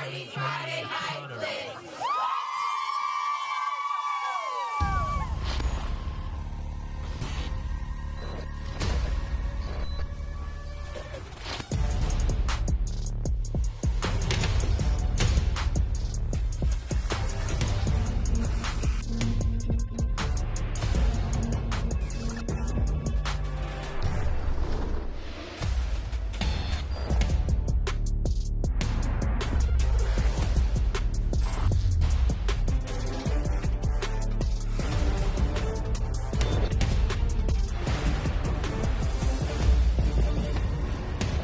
Hardee's Friday Night Blitz.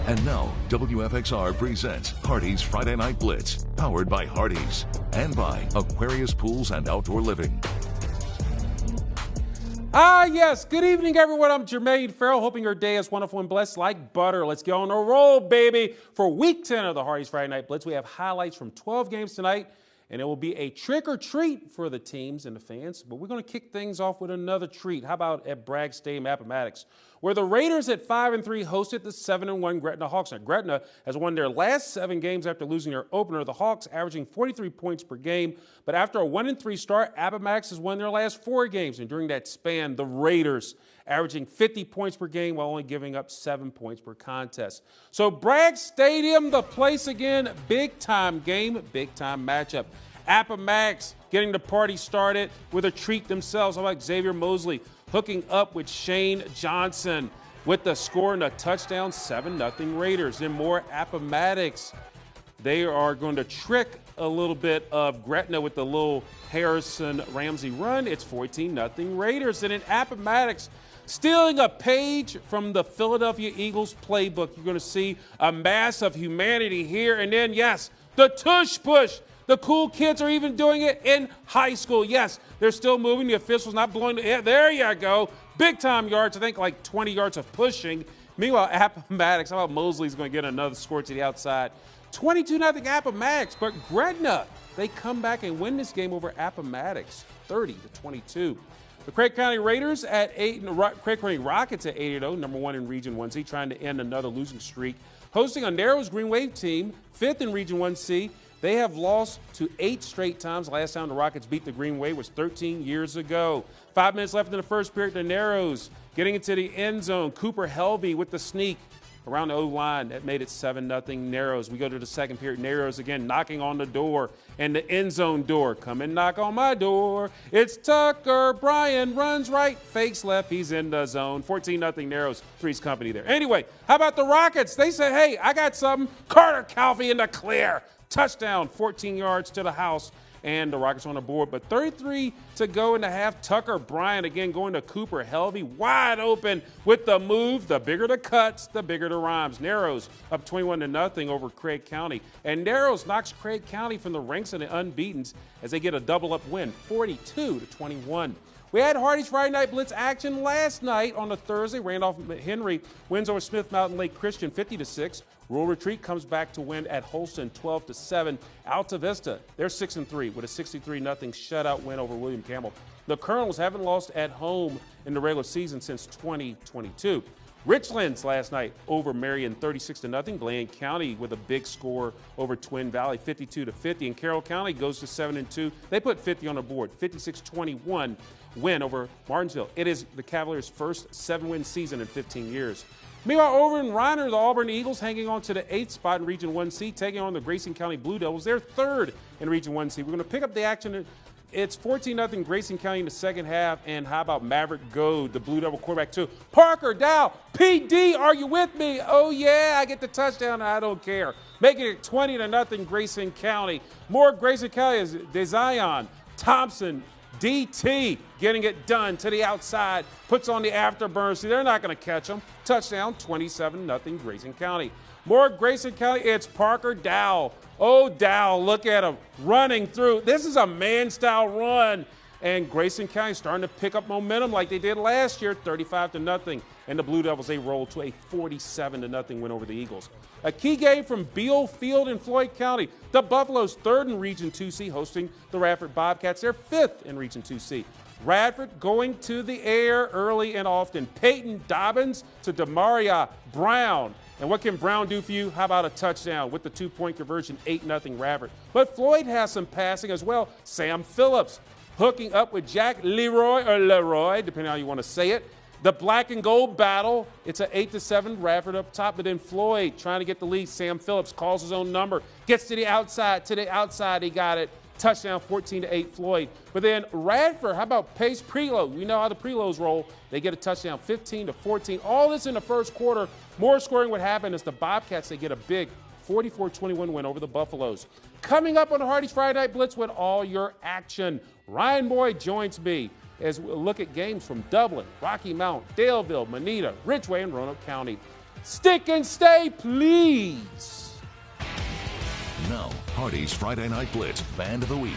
And now, WFXR presents Hardee's Friday Night Blitz, powered by Hardee's and by Aquarius Pools and Outdoor Living. Yes. Good evening, everyone. I'm Jermaine Farrell, hoping your day is wonderful and blessed like butter. Let's get on a roll, baby. For Week 10 of the Hardee's Friday Night Blitz, we have highlights from 12 games tonight, and it will be a trick or treat for the teams and the fans. But we're going to kick things off with another treat. How about at Bragg Stadium, Appomattox, where the Raiders at 5-3 hosted the 7-1 Gretna Hawks. Now, Gretna has won their last 7 games after losing their opener. The Hawks averaging 43 points per game. But after a 1-3 start, Appomattox has won their last 4 games. And during that span, the Raiders averaging 50 points per game while only giving up 7 points per contest. So Bragg Stadium, the place again, big-time game, big-time matchup. Appomattox getting the party started with a treat themselves. How about Xavier Mosley hooking up with Shane Johnson with the score and a touchdown, 7-0 Raiders. Then more Appomattox. They are going to trick a little bit of Gretna with the little Harrison Ramsey run. It's 14-0 Raiders. And in Appomattox, stealing a page from the Philadelphia Eagles playbook, you're going to see a mass of humanity here. And then, yes, the tush push. The cool kids are even doing it in high school. Yes, they're still moving. The officials not blowing the air. There you go. Big time yards. I think like 20 yards of pushing. Meanwhile, Appomattox, how about Mosley's going to get another score to the outside. 22-0 Appomattox. But Gretna, they come back and win this game over Appomattox, 30-22. The Craig County Raiders at 8, Craig County Rockets at 8-0, number 1 in Region 1C, trying to end another losing streak. Hosting a Narrows Green Wave team, 5th in Region 1C. They have lost to 8 straight times. Last time the Rockets beat the Green Wave was 13 years ago. 5 minutes left in the first period. The Narrows getting into the end zone. Cooper Helvey with the sneak around the O-line. That made it 7-0 Narrows. We go to the second period. Narrows again knocking on the door and the end zone door. Come and knock on my door. It's Tucker. Bryan runs right, fakes left. He's in the zone. 14-0 Narrows. Three's company there. Anyway, how about the Rockets? They say, hey, I got something. Carter Calfee in the clear. Touchdown, 14 yards to the house, and the Rockets on the board. But 33 to go in the half. Tucker Bryan again going to Cooper Helvey, wide open with the move. The bigger the cuts, the bigger the rhymes. Narrows up 21-0 over Craig County. And Narrows knocks Craig County from the ranks of the unbeatens as they get a double-up win, 42-21. We had Hardee's Friday Night Blitz action last night on a Thursday. Randolph Henry wins over Smith Mountain Lake Christian 50-6. Rural Retreat comes back to win at Holston 12-7. Alta Vista, they're 6-3 with a 63-0 shutout win over William Campbell. The Colonels haven't lost at home in the regular season since 2022. Richlands last night over Marion 36-0. Blaine County with a big score over Twin Valley 52-50. And Carroll County goes to 7-2. They put 50 on the board, 56-21 win over Martinsville. It is the Cavaliers' first 7-win season in 15 years. Meanwhile, over in Reiner, the Auburn Eagles hanging on to the 8th spot in Region 1C, taking on the Grayson County Blue Devils. They're 3rd in Region 1C. We're going to pick up the action. It's 14-0 Grayson County in the second half. And how about Maverick Goad, the Blue Devil quarterback, too? Parker Dow, PD, are you with me? Oh, yeah, I get the touchdown. I don't care. Making it 20-0 Grayson County. More Grayson County is Dezion Thompson, DT getting it done to the outside, puts on the afterburn. See, they're not going to catch him. Touchdown, 27-0 Grayson County. More Grayson County, it's Parker Dow. Oh, Dow, look at him running through. This is a man-style run. And Grayson County starting to pick up momentum like they did last year, 35-0. And the Blue Devils, they roll to a 47-0 win over the Eagles. A key game from Beal Field in Floyd County. The Buffaloes 3rd in Region 2C hosting the Radford Bobcats. They're 5th in Region 2C. Radford going to the air early and often. Peyton Dobbins to Demaria Brown. And what can Brown do for you? How about a touchdown with the 2-point conversion, 8-0 Radford. But Floyd has some passing as well. Sam Phillips hooking up with Jack Leroy, depending on how you want to say it. The black and gold battle, it's an 8-7 Radford up top, but then Floyd trying to get the lead. Sam Phillips calls his own number, gets to the outside, he got it. Touchdown, 14-8 Floyd. But then Radford, how about pace preload? You know how the preloads roll. They get a touchdown, 15-14. All this in the first quarter. More scoring would happen as the Bobcats, they get a big 44-21 win over the Buffaloes. Coming up on the Hardee's Friday Night Blitz with all your action, Ryan Boyd joins me as we look at games from Dublin, Rocky Mount, Daleville, Moneta, Ridgeway, and Roanoke County. Stick and stay, please. Now, Hardee's Friday Night Blitz Band of the Week.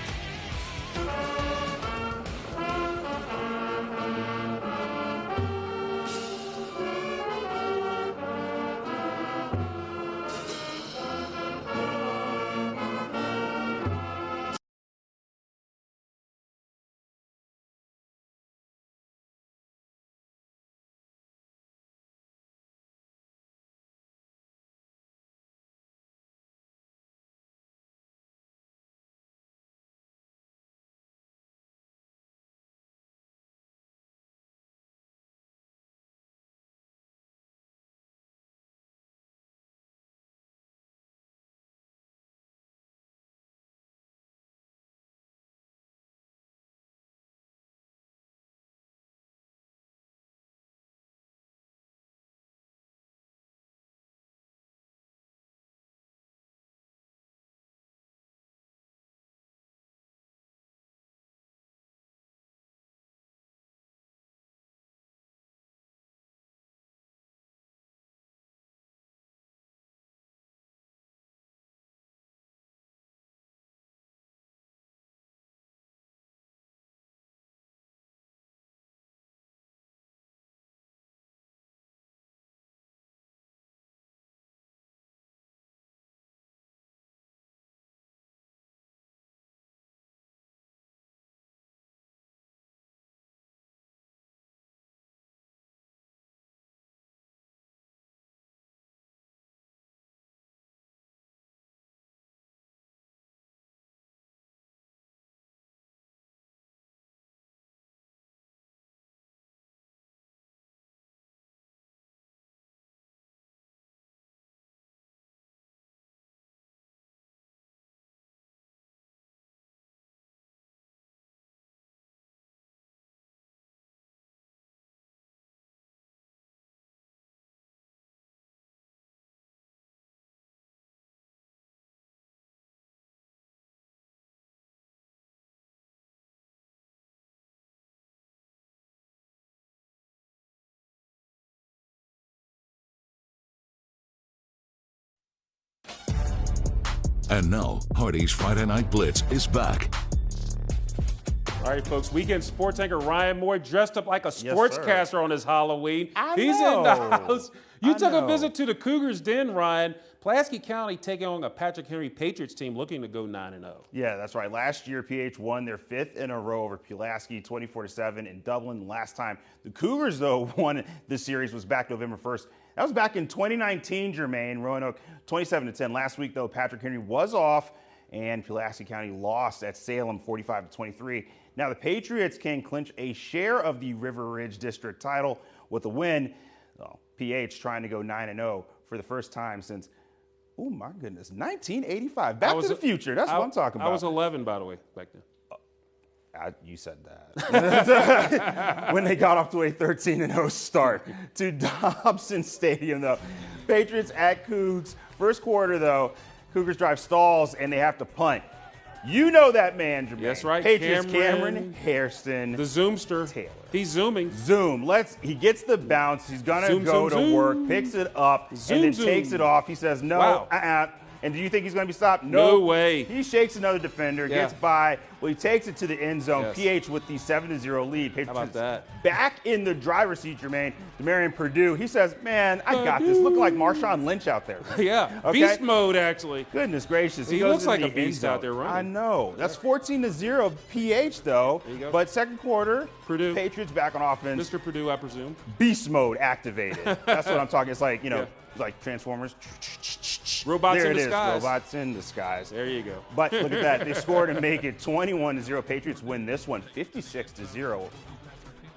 And now, Hardee's Friday Night Blitz is back. All right, folks, weekend sports anchor Ryan Moore dressed up like a sportscaster on his Halloween. He's in the house. You took a visit to the Cougars' den, Ryan. Pulaski County taking on a Patrick Henry Patriots team looking to go 9-0. Yeah, that's right. Last year, PH won their 5th in a row over Pulaski, 24-7 in Dublin. Last time the Cougars, though, won this series was back November 1st. That was back in 2019, Jermaine. Roanoke, 27-10. Last week, though, Patrick Henry was off, and Pulaski County lost at Salem, 45-23. Now, the Patriots can clinch a share of the River Ridge District title with a win. PH trying to go 9-0 for the first time since, oh my goodness, 1985. Back to the future. That's what I'm talking about. I was 11, by the way, back then. You said that. When they got off to a 13-0 start to Dobson Stadium, though. Patriots at Cougs. First quarter, though, Cougars drive stalls, and they have to punt. You know that man, Jermaine. That's right. Patriots, Cameron Hairston. The Zoomster. Taylor. He's zooming. Zoom. He gets the bounce. He's going to go to work, picks it up, and then takes it off. He says, no, And do you think he's going to be stopped? No way. He shakes another defender, gets by. Well, he takes it to the end zone. Yes. PH with the 7-0 lead. Patriots How about that? back in the driver's seat, Jermaine. Demarion Purdue, he says, man, I got this. Looking like Marshawn Lynch out there. Yeah, Okay? beast mode, actually. Goodness gracious. He goes looks into like the a beast end out there zone. running. I know. That's 14-0 PH, though. There you go. But second quarter, Purdue. Patriots back on offense. Mr. Purdue, I presume. Beast mode activated. That's what I'm talking. It's like, Yeah. like Transformers. Robots there in it is. disguise. Robots in disguise. There you go. But look at that. They scored and make it 21-0. Patriots win this one 56-0.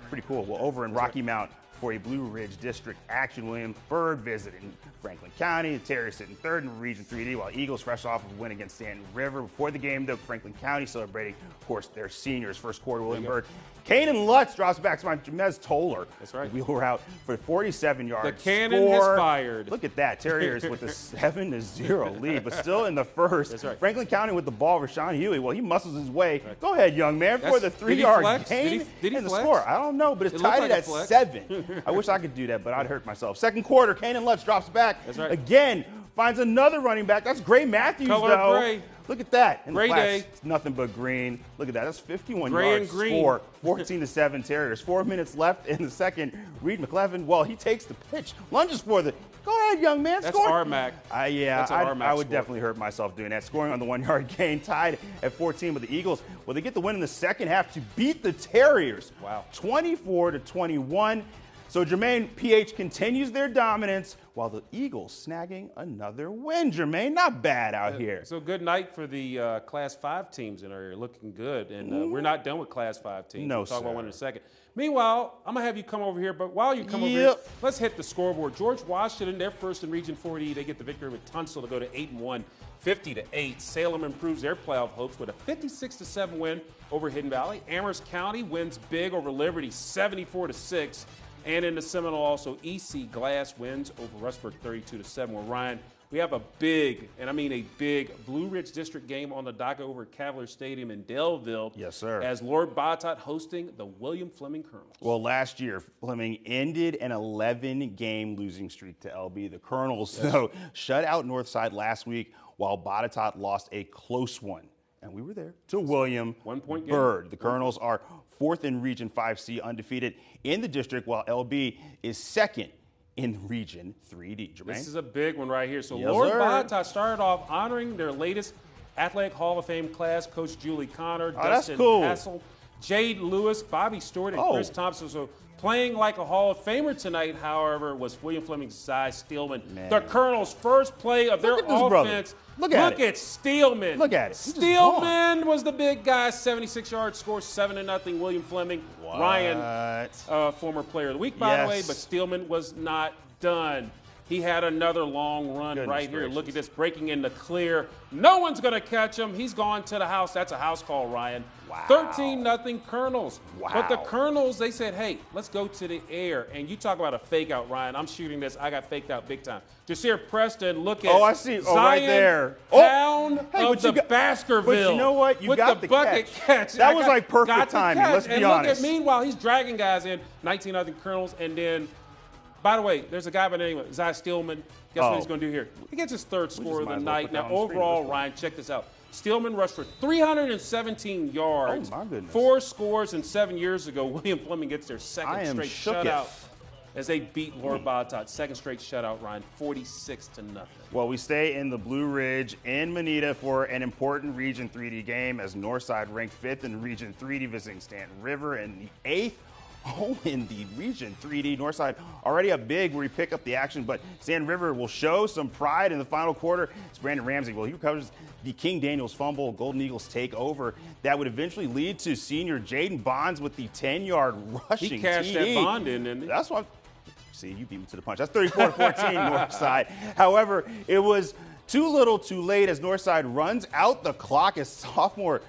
Pretty cool. Well, over in Rocky Mount for a Blue Ridge District action, William Byrd visiting Franklin County. The Terriers sitting third in Region 3D, while Eagles fresh off of a win against Stanton River. Before the game, though, Franklin County celebrating, of course, their seniors. First quarter, William Byrd. Kanan Lutz drops back to Jamez Toller. That's right. We were out for 47 yards. The cannon has fired. Look at that. Terriers with a 7-0 lead, but still in the first. That's right. Franklin County with the ball. Rashawn Huey, well, he muscles his way. Right. Go ahead, young man, for the Did he 3-yard flex? gain Did he and the flex? score. I don't know, but it's It looked tied like it a at flex. 7. I wish I could do that, but I'd hurt myself. Second quarter, Kanan Lutz drops back. That's right. Again, finds another running back. That's Gray Matthews, Color though. gray. Look at that. In the Gray flats, day. it's nothing but green. Look at that. That's 51 Gray yards and green. score. 14-7 Terriers. 4 minutes left in the second. Reed McClevin, well, he takes the pitch, lunges for the. Go ahead, young man. That's score. RMAC. Yeah, That's an RMAC I would score. definitely hurt myself doing that. Scoring on the 1-yard gain, tied at 14 with the Eagles. Well, they get the win in the second half to beat the Terriers. Wow. 24-21. So Jermaine, PH continues their dominance while the Eagles snagging another win. Jermaine, not bad out here. So good night for the Class 5 teams in our area. Looking good. And we're not done with Class 5 teams. No, We'll talk sir. about one in a second. Meanwhile, I'm going to have you come over here. But while you come over here, let's hit the scoreboard. George Washington, they're first in Region 4D. They get the victory with Tunstall to go to 8-1, 50-8. Salem improves their playoff hopes with a 56-7 win over Hidden Valley. Amherst County wins big over Liberty, 74-6. And in the Seminole, also, EC Glass wins over Rustburg 32-7. Well, Ryan, we have a big, and I mean a big, Blue Ridge District game on the docket over at Cavalier Stadium in Delville. Yes, sir. As Lord Bottot hosting the William Fleming Colonels. Well, last year, Fleming ended an 11-game losing streak to LB. The Colonels, though, shut out Northside last week, while Bottot lost a close one. And we were there to William 1 point game. Byrd. The Colonels are fourth in Region 5C, undefeated in the district, while LB is second in Region 3D. Jermaine? This is a big one right here. So Yes, Lord sir. Bottot started off honoring their latest Athletic Hall of Fame class, Coach Julie Connor, that's Dustin cool. Hassel, Jade Lewis, Bobby Stewart, and Oh. Chris Thompson. So playing like a Hall of Famer tonight, however, was William Fleming's Cy Steelman. Man. The Colonels' first play of their Look at this brother. offense. Look at it. Steelman. Look at it. He's just Steelman was the big guy, 76-yard score, 7-0. William Fleming. Ryan, former player of the week, by the way, Yes. but Steelman was not done. He had another long run Goodness right here. gracious. Look at this, breaking in the clear. No one's going to catch him. He's gone to the house. That's a house call, Ryan. Wow. 13-0 Colonels. But the Wow. Colonels, they said, hey, let's go to the air. And you talk about a fake out, Ryan. I'm shooting this. I got faked out big time. Jasir Preston, look at Oh, I see. Oh, Zion right there. Pound Hey, of but you the got- Baskerville. but you know what? You with got the the bucket catch. That I was got- like perfect got the timing. catch. Let's be and honest. Look at, meanwhile, he's dragging guys in. 19-0 Colonels. And then, by the way, there's a guy by the name of Zy Steelman. Guess what he's going to do here? He gets his third score of might the as well night. put Now, that on the screen. overall, Ryan, check this out. Steelman rushed for 317 yards. Oh, my goodness. 4 scores, and 7 years ago, William Fleming gets their I second am straight shooketh. shutout as they beat Lord Bottot. Second straight shutout, Ryan, 46-0. Well, we stay in the Blue Ridge in Manita for an important Region 3D game as Northside ranked 5th in Region 3D visiting Stanton River and the 8th home in the Region 3D. Northside already a big where we pick up the action, but Stanton River will show some pride in the final quarter. It's Brandon Ramsey. Well, he recovers the King Daniels fumble. Golden Eagles take over. That would eventually lead to senior Jaden Bonds with the 10-yard rushing He cashed TD. that bond in, didn't he? That's what. See, you beat me to the punch. That's 34-14 Northside. However, it was too little too late as Northside runs out the clock as sophomore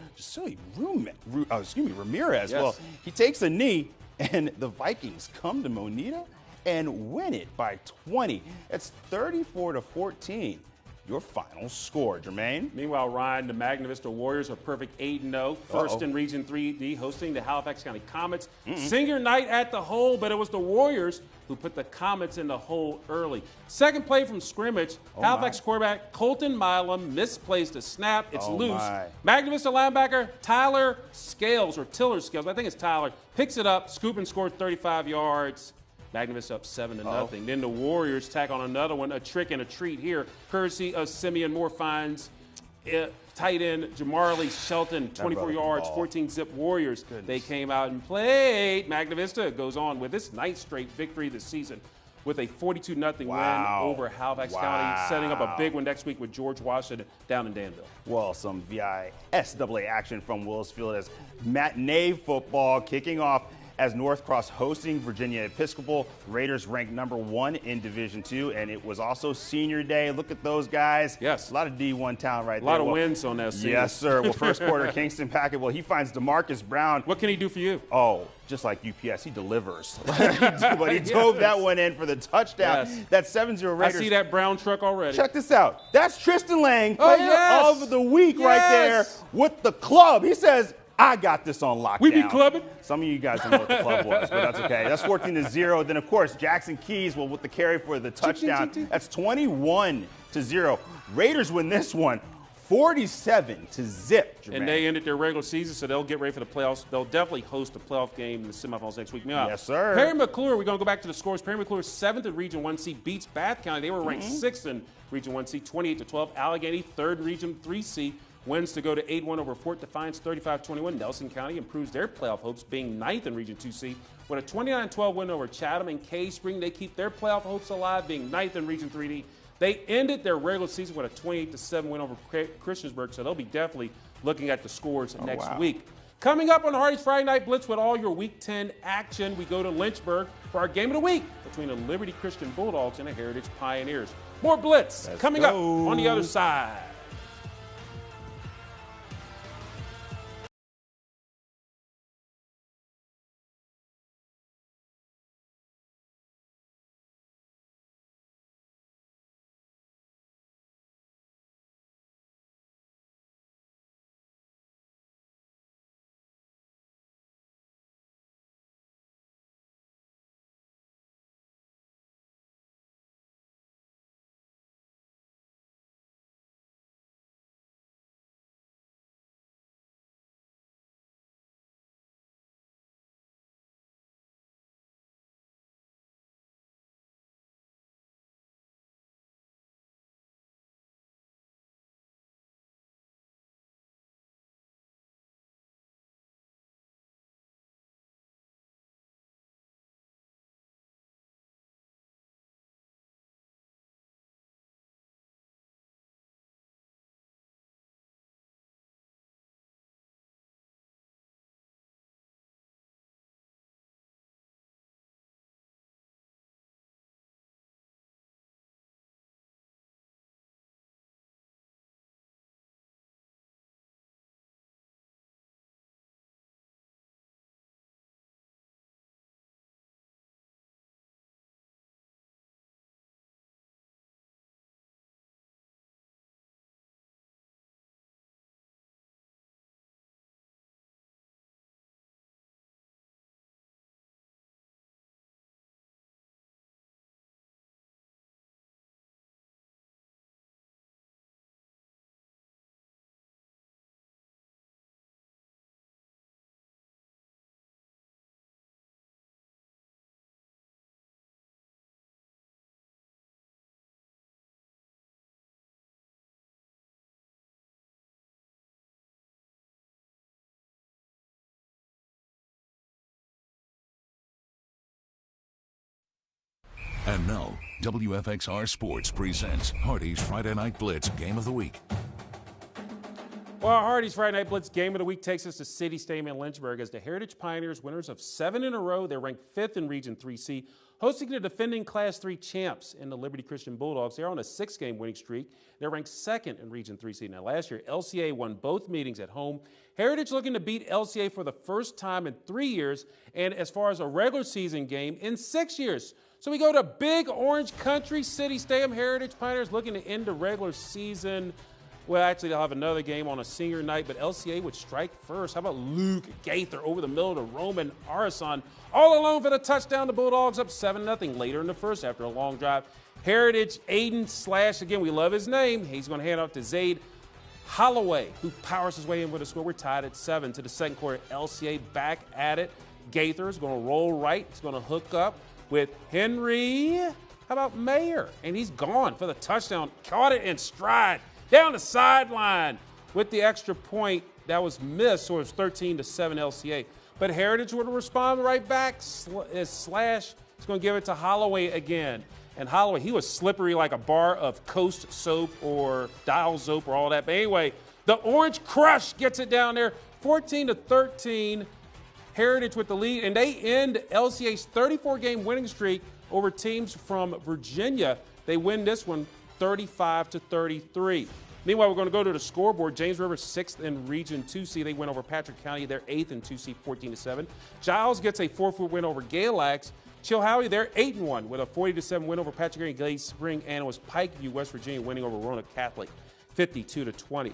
Ramirez. Yes. Well, he takes a knee, and the Vikings come to Monita and win it by 20. It's 34-14. your final score, Jermaine. Meanwhile, Ryan, the Magna Vista Warriors are perfect 8-0, first in Region 3D, hosting the Halifax County Comets. Senior night at the hole, but it was the Warriors who put the Comets in the hole early. Second play from scrimmage, Halifax quarterback Colton Milam misplaced a snap. It's loose. Magna Vista linebacker Tyler Scales, or Tiller Scales, I think it's Tyler, picks it up, scoop and scored 35 yards. Magna Vista up 7-0. Then the Warriors tack on another one, a trick and a treat here, courtesy of Simeon Moore finds tight end Jamarlee Shelton, 24 yards, 14-zip Warriors. They came out and played. Magna Vista goes on with its ninth straight victory this season with a 42-0 win over Halifax County, setting up a big one next week with George Washington down in Danville. Well, some VISAA action from Willisfield as matinee football kicking off as North Cross hosting Virginia Episcopal. Raiders ranked #1 in Division II, and it was also senior day. Look at those guys. Yes. A lot of D1 talent right there. A lot of wins on that season. Yes, sir. Well, first quarter, Kingston Packard, he finds DeMarcus Brown. What can he do for you? Oh, just like UPS, he delivers. But he dove that one in for the touchdown. Yes. That 7-0 Raiders. I see that brown truck already. Check this out. That's Tristan Lang, player of the week right there with the club. He says, I got this on lockdown. We be clubbing. Some of you guys don't know what the club was, but that's okay. That's 14-0. Then, of course, Jackson Keys will with the carry for the touchdown. That's 21-0. Raiders win this one 47-0. And they ended their regular season, so they'll get ready for the playoffs. They'll definitely host a playoff game in the semifinals next week. Yes, sir. Perry McClure, we're going to go back to the scores. Perry McClure, 7th in Region 1C, beats Bath County. They were ranked 6th in Region 1C, 28-12. Allegheny, 3rd in Region 3C. Wins to go to 8-1 over Fort Defiance, 35-21. Nelson County improves their playoff hopes, being 9th in Region 2C. With a 29-12 win over Chatham and K-Spring, they keep their playoff hopes alive, being 9th in Region 3D. They ended their regular season with a 28-7 win over Christiansburg, so they'll be definitely looking at the scores next week. Coming up on Hardee's Friday Night Blitz with all your Week 10 action, we go to Lynchburg for our game of the week between the Liberty Christian Bulldogs and the Heritage Pioneers. More Blitz coming up on the other side. And now, WFXR Sports presents Hardee's Friday Night Blitz Game of the Week. Well, Hardee's Friday Night Blitz Game of the Week takes us to City Stadium in Lynchburg as the Heritage Pioneers, winners of 7 in a row. They're ranked 5th in Region 3C, hosting the defending Class 3 champs in the Liberty Christian Bulldogs. They're on a 6-game winning streak. They're ranked 2nd in Region 3C. Now, last year, LCA won both meetings at home. Heritage looking to beat LCA for the first time in 3 years, and as far as a regular season game, in 6 years. So we go to Big Orange Country, City Stadium. Heritage Pioneers looking to end the regular season. Well, actually, they'll have another game on a senior night, but LCA would strike first. How about Luke Gaither over the middle to Roman Arison? All alone for the touchdown. The Bulldogs up 7-0 later in the first after a long drive. Heritage, Aiden Slash, again, we love his name. He's going to hand off to Zaid Holloway, who powers his way in with a score. We're tied at 7 to the second quarter. LCA back at it. Gaither is going to roll right. He's going to hook up with Henry. How about Mayer? And he's gone for the touchdown. Caught it in stride. Down the sideline with the extra point that was missed, so it was 13-7 LCA. But Heritage would respond right back. Slash is going to give it to Holloway again. And Holloway, he was slippery like a bar of Coast soap or Dial soap or all that. But anyway, the Orange Crush gets it down there, 14-13. Heritage with the lead, and they end LCA's 34-game winning streak over teams from Virginia. They win this one 35-33. Meanwhile, we're going to go to the scoreboard. James River 6th in Region 2C. They win over Patrick County. They're 8th in 2C, 14-7. Giles gets a 4-foot win over Galax. Chilhowie, they're 8-1 with a 40-7 win over Patrick County, Glade Spring, and it was Pikeview, West Virginia, winning over Roanoke Catholic, 52-20.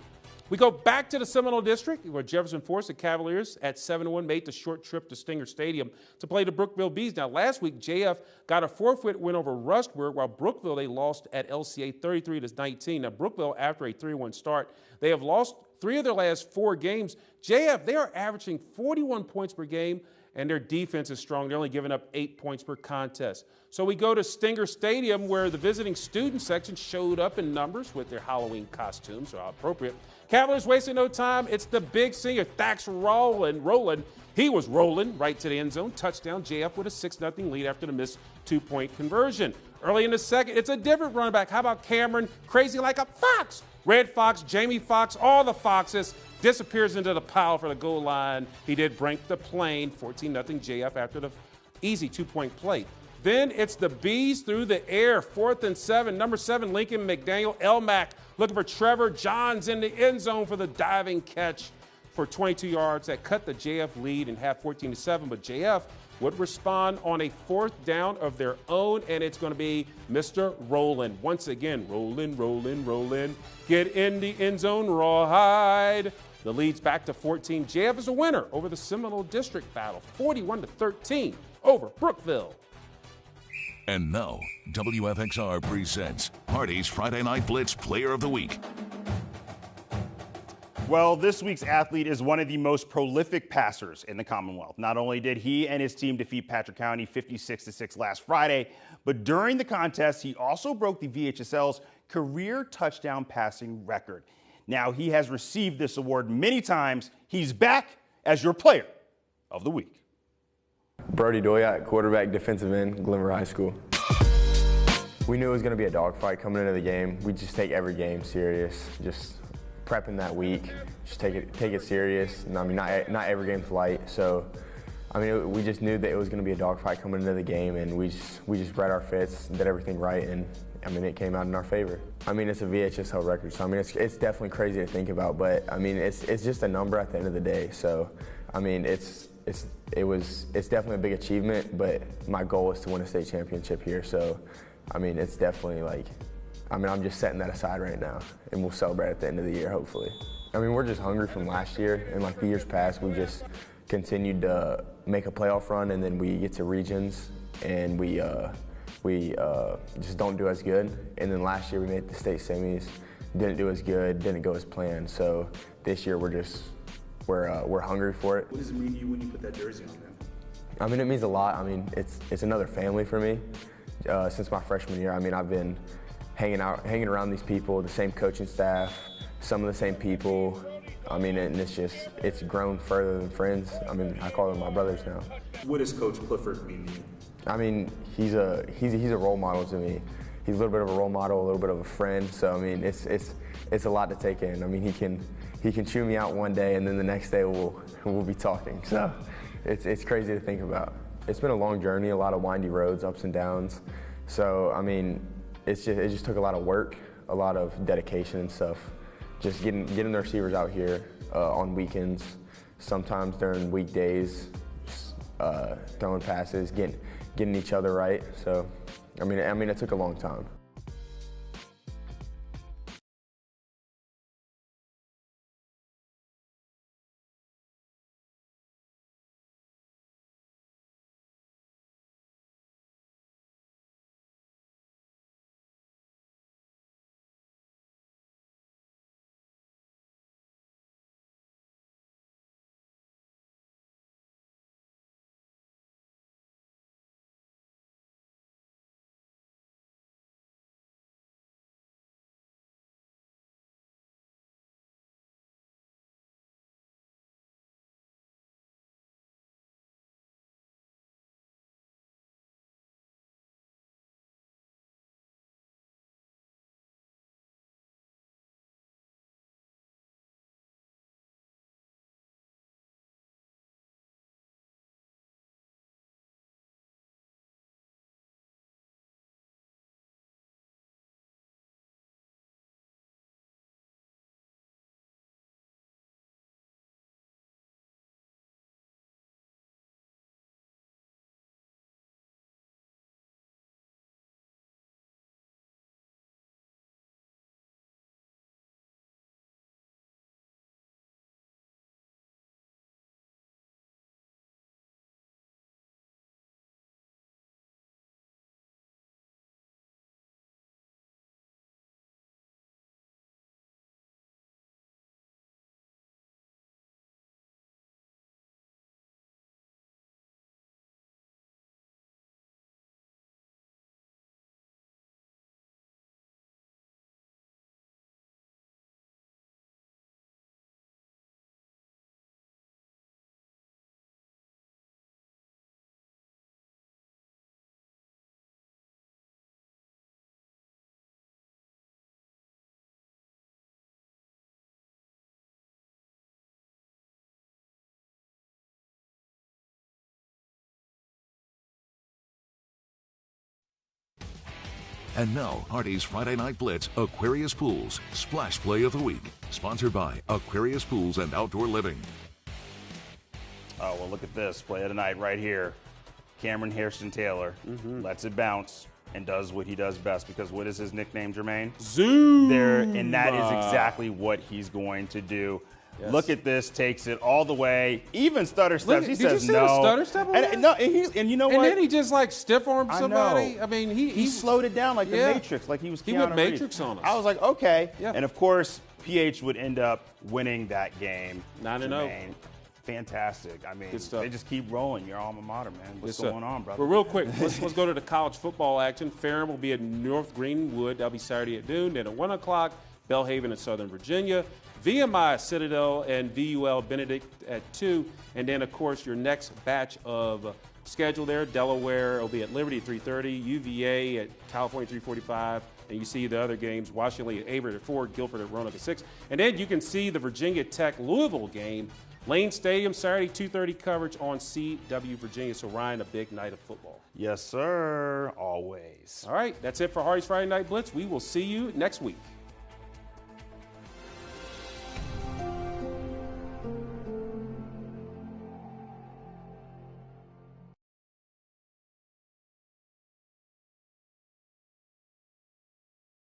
We go back to the Seminole District, where Jefferson Forest, the Cavaliers, at 7-1, made the short trip to Stinger Stadium to play the Brookville Bees. Now, last week, JF got a 4-foot win over Rustburg, while Brookville, they lost at LCA 33-19. Now, Brookville, after a 3-1 start, they have lost 3 of their last 4 games. JF, they are averaging 41 points per game, and their defense is strong. They're only giving up 8 points per contest. So we go to Stinger Stadium, where the visiting student section showed up in numbers with their Halloween costumes, so how appropriate. Cavaliers wasting no time. It's the big senior, Thax rolling. He was rolling right to the end zone. Touchdown, JF with a 6-0 lead after the missed 2-point conversion. Early in the second, it's a different running back. How about Cameron? Crazy like a fox. Red Fox, Jamie Fox, all the Foxes. Disappears into the pile for the goal line. He did break the plane, 14-0 JF after the easy 2-point play. Then it's the Bees through the air, 4th and 7. Number 7, Lincoln McDaniel, Elmack looking for Trevor Johns in the end zone for the diving catch for 22 yards that cut the JF lead and have 14-7. But JF would respond on a 4th down of their own, and it's going to be Mr. Roland. Once again, rolling. Get in the end zone, rawhide. The lead's back to 14. JF is a winner over the Seminole District battle, 41-13 over Brookville. And now, WFXR presents Hardee's Friday Night Blitz Player of the Week. Well, this week's athlete is one of the most prolific passers in the Commonwealth. Not only did he and his team defeat Patrick County 56-6 last Friday, but during the contest, he also broke the VHSL's career touchdown passing record. Now, he has received this award many times. He's back as your Player of the Week. Brody Doyat, quarterback, defensive end, Glenver High School. We knew it was going to be a dogfight coming into the game. We just take every game serious. Just prepping that week, just take it serious. And, I mean, not every game's light. So, I mean, we just knew that it was going to be a dogfight coming into the game, and we just bred our fits, did everything right, and I mean, it came out in our favor. I mean, it's a VHSL record, so I mean, it's definitely crazy to think about, but I mean, it's just a number at the end of the day. So, I mean, it's definitely a big achievement, but my goal is to win a state championship here. So, I mean, it's definitely like, I mean, I'm just setting that aside right now, and we'll celebrate at the end of the year, hopefully. I mean, we're just hungry from last year, and like the years past, we just continued to make a playoff run, and then we get to regions, and we just don't do as good. And then last year we made the state semis, didn't do as good, didn't go as planned. So this year we're hungry for it. What does it mean to you when you put that jersey on, man? I mean, it means a lot. I mean, it's another family for me. Since my freshman year, I mean, I've been hanging around these people, the same coaching staff, some of the same people. I mean, and it's grown further than friends. I mean, I call them my brothers now. What does Coach Clifford mean to you? I mean, he's a role model to me. He's a little bit of a role model, a little bit of a friend. So I mean, it's a lot to take in. I mean, he can chew me out one day, and then the next day we'll be talking. So it's crazy to think about. It's been a long journey, a lot of windy roads, ups and downs. So I mean, it just took a lot of work, a lot of dedication and stuff. Just getting the receivers out here on weekends, sometimes during weekdays, throwing passes, getting getting each other right. So, I mean, it took a long time. And now, Hardee's Friday Night Blitz Aquarius Pools Splash Play of the Week. Sponsored by Aquarius Pools and Outdoor Living. Oh, well, look at this. Play of the night right here. Cameron Hairston Taylor lets it bounce and does what he does best, because what is his nickname, Jermaine? Zoom. There, and that is exactly what he's going to do. Yes. Look at this, takes it all the way. Even stutter steps. He says no. no. Stutter step and you know what? And then he just like stiff armed somebody. I mean, he slowed it down like the Matrix, like he was. He went Matrix on us. I was like, okay. Yeah. And of course, PH would end up winning that game. 9-0. Fantastic. I mean, good stuff. They just keep rolling. Your alma mater, man. What's going on, brother? Well, real quick, let's go to the college football action. Ferrum will be at North Greenwood. That'll be Saturday at noon. Then at 1 o'clock, Belhaven at Southern Virginia. VMI, Citadel, and VUL Benedict at 2. And then, of course, your next batch of schedule there, Delaware will be at Liberty at 3:30, UVA at California 3:45, and you see the other games, Washington at Avery at 4, Guilford at Roanoke at 6. And then you can see the Virginia Tech-Louisville game, Lane Stadium, Saturday, 2:30 coverage on CW Virginia. So, Ryan, a big night of football. Yes, sir. Always. All right, that's it for Hardee's Friday Night Blitz. We will see you next week.